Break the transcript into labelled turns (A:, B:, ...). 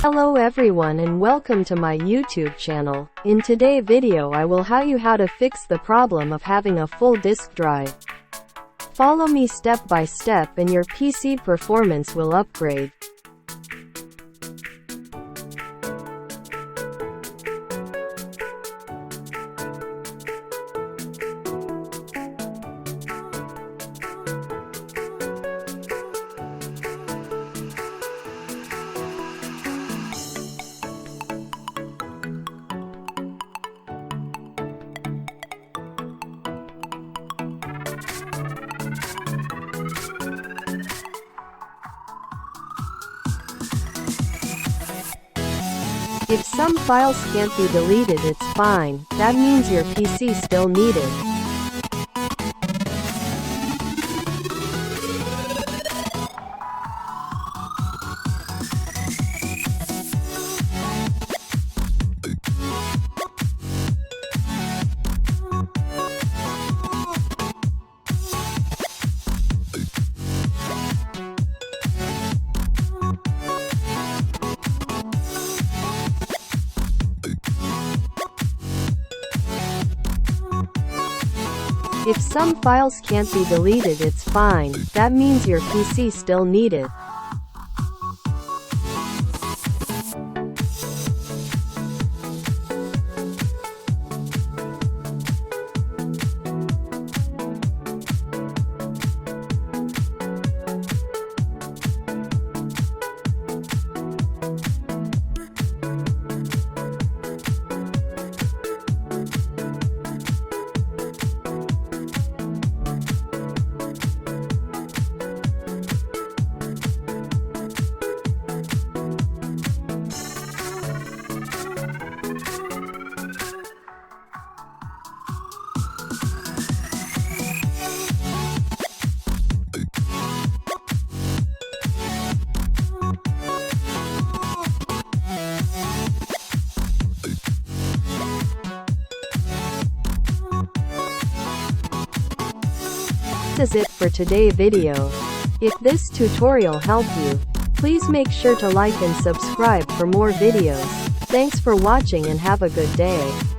A: Hello everyone and welcome to my YouTube channel. In today's video I will show you how to fix the problem of having a full disk drive. Follow me step by step and your PC performance will upgrade. If some files can't be deleted, it's fine. That means your PC still needed. If some files can't be deleted, it's fine. That means your PC still needed. This is it for today's video. If this tutorial helped you, please make sure to like and subscribe for more videos. Thanks for watching and have a good day.